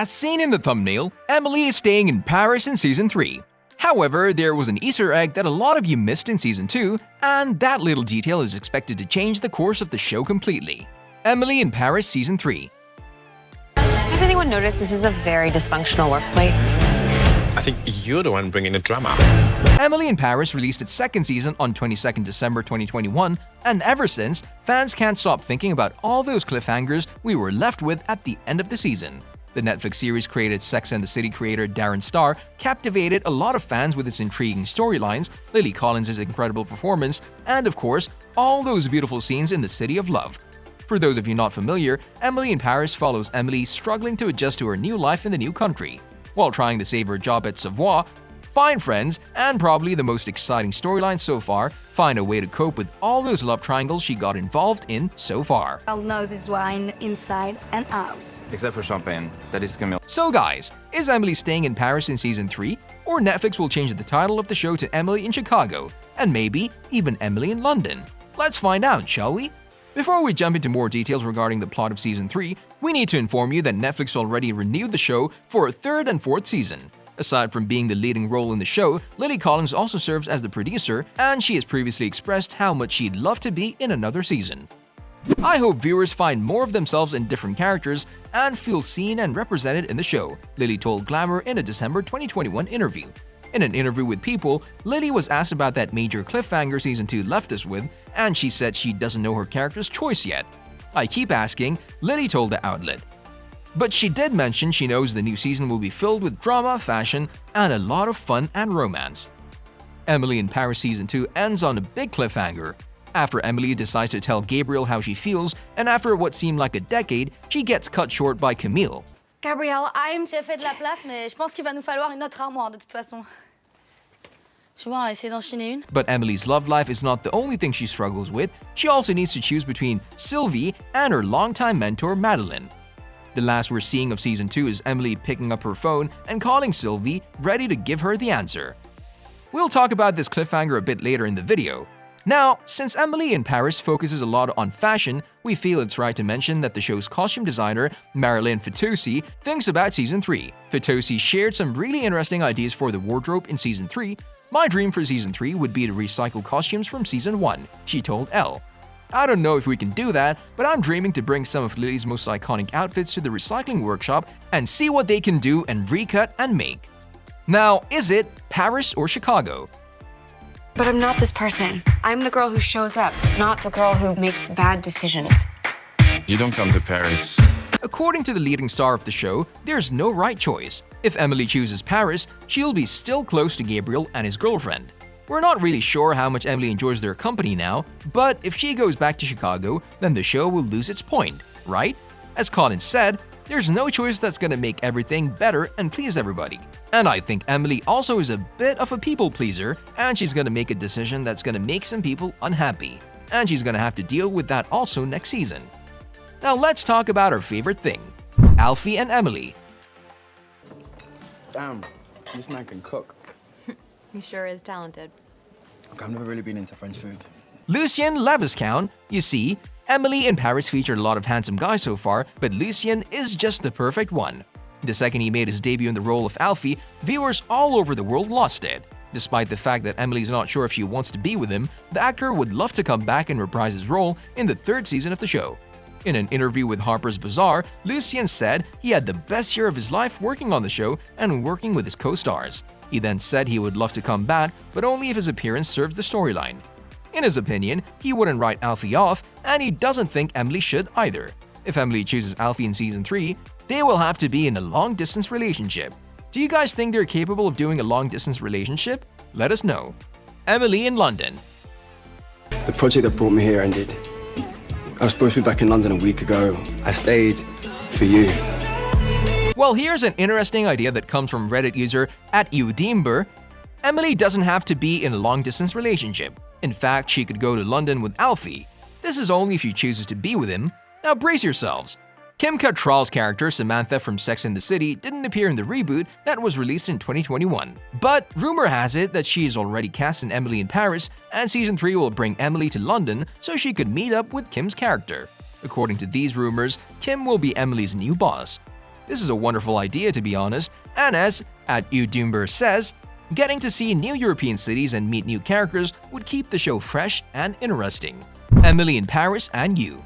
As seen in the thumbnail, Emily is staying in Paris in Season 3. However, there was an Easter egg that a lot of you missed in Season 2, and that little detail is expected to change the course of the show completely. Emily in Paris Season 3. Has anyone noticed this is a very dysfunctional workplace? I think you're the one bringing the drama. Emily in Paris released its second season on 22nd December 2021, and ever since, fans can't stop thinking about all those cliffhangers we were left with at the end of the season. The Netflix series created Sex and the City creator Darren Star captivated a lot of fans with its intriguing storylines, Lily Collins' incredible performance, and of course, all those beautiful scenes in the City of Love. For those of you not familiar, Emily in Paris follows Emily struggling to adjust to her new life in the new country, while trying to save her job at Savoy, find friends, and probably the most exciting storyline so far, find a way to cope with all those love triangles she got involved in so far. Arnold knows his wine inside and out. Except for champagne. That is Camille. So guys, is Emily staying in Paris in Season 3? Or Netflix will change the title of the show to Emily in Chicago, and maybe even Emily in London? Let's find out, shall we? Before we jump into more details regarding the plot of Season 3, we need to inform you that Netflix already renewed the show for a third and fourth season. Aside from being the leading role in the show, Lily Collins also serves as the producer, and she has previously expressed how much she'd love to be in another season. I hope viewers find more of themselves in different characters and feel seen and represented in the show, Lily told Glamour in a December 2021 interview. In an interview with People, Lily was asked about that major cliffhanger Season 2 left us with, and she said she doesn't know her character's choice yet. I keep asking, Lily told the outlet. But she did mention she knows the new season will be filled with drama, fashion, and a lot of fun and romance. Emily in Paris Season 2 ends on a big cliffhanger. After Emily decides to tell Gabriel how she feels, and after what seemed like a decade, she gets cut short by Camille. Gabrielle, j'ai fait de la place, mais je pense qu'il va nous falloir une autre armoire de toute façon. Tu vois, on va essayer d'enchaîner une. But Emily's love life is not the only thing she struggles with. She also needs to choose between Sylvie and her longtime mentor Madeline. The last we're seeing of Season 2 is Emily picking up her phone and calling Sylvie, ready to give her the answer. We'll talk about this cliffhanger a bit later in the video. Now, since Emily in Paris focuses a lot on fashion, we feel it's right to mention that the show's costume designer, Marilyn Fitosi, thinks about Season 3. Fitosi shared some really interesting ideas for the wardrobe in Season 3. My dream for Season 3 would be to recycle costumes from Season 1, she told Elle. I don't know if we can do that, but I'm dreaming to bring some of Lily's most iconic outfits to the recycling workshop and see what they can do and recut and make. Now, is it Paris or Chicago? But I'm not this person. I'm the girl who shows up, not the girl who makes bad decisions. You don't come to Paris. According to the leading star of the show, there's no right choice. If Emily chooses Paris, she'll be still close to Gabriel and his girlfriend. We're not really sure how much Emily enjoys their company now, but if she goes back to Chicago, then the show will lose its point, right? As Colin said, there's no choice that's gonna make everything better and please everybody. And I think Emily also is a bit of a people pleaser, and she's gonna make a decision that's gonna make some people unhappy. And she's gonna have to deal with that also next season. Now let's talk about our favorite thing, ALFIE and Emily. Damn, this man can cook. He sure is talented. Look, I've never really been into French food. Lucien Leviscount. You see, Emily in Paris featured a lot of handsome guys so far, but Lucien is just the perfect one. The second he made his debut in the role of ALFIE, viewers all over the world lost it. Despite the fact that Emily's not sure if she wants to be with him, the actor would love to come back and reprise his role in the third season of the show. In an interview with Harper's Bazaar, Lucien said he had the best year of his life working on the show and working with his co-stars. He then said he would love to come back, but only if his appearance served the storyline. In his opinion, he wouldn't write ALFIE off, and he doesn't think Emily should either. If Emily chooses ALFIE in Season 3, they will have to be in a long-distance relationship. Do you guys think they're capable of doing a long-distance relationship? Let us know. Emily in London. The project that brought me here ended. I was supposed to be back in London a week ago. I stayed for you. Well, here's an interesting idea that comes from Reddit user @Udimber. Emily doesn't have to be in a long-distance relationship. In fact, she could go to London with ALFIE. This is only if she chooses to be with him. Now brace yourselves. Kim Cattrall's character, Samantha from Sex and the City, didn't appear in the reboot that was released in 2021. But rumor has it that she is already cast in Emily in Paris, and Season 3 will bring Emily to London so she could meet up with Kim's character. According to these rumors, Kim will be Emily's new boss. This is a wonderful idea, to be honest, and as @Udumber says, getting to see new European cities and meet new characters would keep the show fresh and interesting. Emily in Paris and You.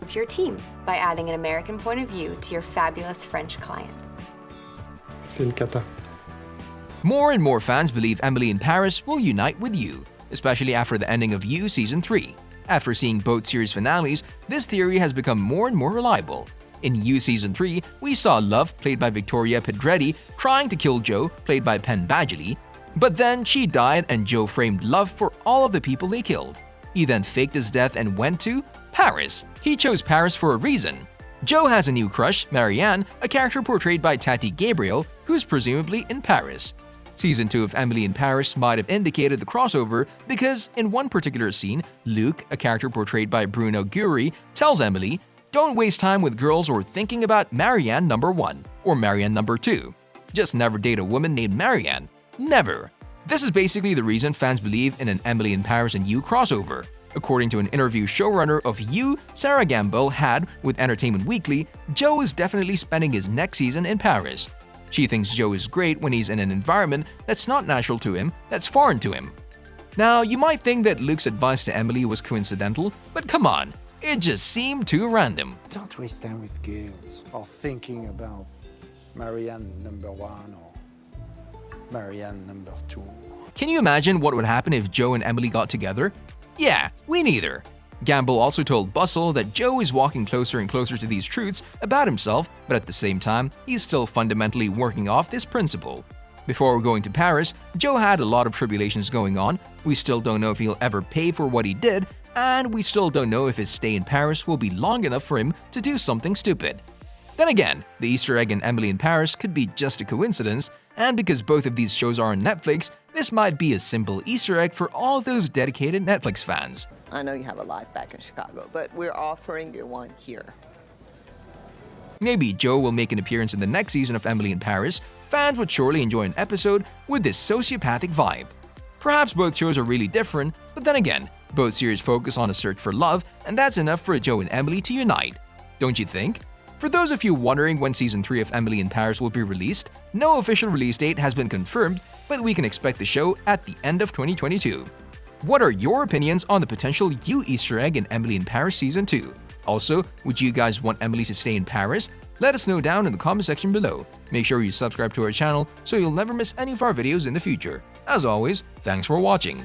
Of your team by adding an American point of view to your fabulous French clients. C'est le kata. More and more fans believe Emily in Paris will unite with You, especially after the ending of You Season 3. After seeing both series finales, this theory has become more and more reliable. In You Season 3, we saw Love, played by Victoria Pedretti, trying to kill Joe, played by Penn Badgley, but then she died and Joe framed Love for all of the people they killed. He then faked his death and went to Paris. He chose Paris for a reason. Joe has a new crush, Marianne, a character portrayed by Tati Gabriel, who's presumably in Paris. Season 2 of Emily in Paris might have indicated the crossover because in one particular scene, Luke, a character portrayed by Bruno Gouery, tells Emily, "Don't waste time with girls or thinking about Marianne number 1 or Marianne number 2. Just never date a woman named Marianne. Never." This is basically the reason fans believe in an Emily in Paris and You crossover. According to an interview showrunner of You, Sarah Gamble, had with Entertainment Weekly, Joe is definitely spending his next season in Paris. She thinks Joe is great when he's in an environment that's not natural to him, that's foreign to him. Now, you might think that Luke's advice to Emily was coincidental, but come on, it just seemed too random. Don't waste time with girls or thinking about Marianne number 1 or Marianne number 2. Can you imagine what would happen if Joe and Emily got together? Yeah, we neither. Gamble also told Bustle that Joe is walking closer and closer to these truths about himself, but at the same time, he's still fundamentally working off this principle. Before going to Paris, Joe had a lot of tribulations going on. We still don't know if he'll ever pay for what he did, and we still don't know if his stay in Paris will be long enough for him to do something stupid. Then again, the Easter egg in Emily in Paris could be just a coincidence, and because both of these shows are on Netflix, this might be a simple Easter egg for all those dedicated Netflix fans. I know you have a life back in Chicago, but we're offering you one here. Maybe Joe will make an appearance in the next season of Emily in Paris. Fans would surely enjoy an episode with this sociopathic vibe. Perhaps both shows are really different, but then again, both series focus on a search for love, and that's enough for Joe and Emily to unite. Don't you think? For those of you wondering when Season 3 of Emily in Paris will be released, no official release date has been confirmed, but we can expect the show at the end of 2022. What are your opinions on the potential You Easter egg in Emily in Paris Season 2? Also, would you guys want Emily to stay in Paris? Let us know down in the comment section below. Make sure you subscribe to our channel so you'll never miss any of our videos in the future. As always, thanks for watching.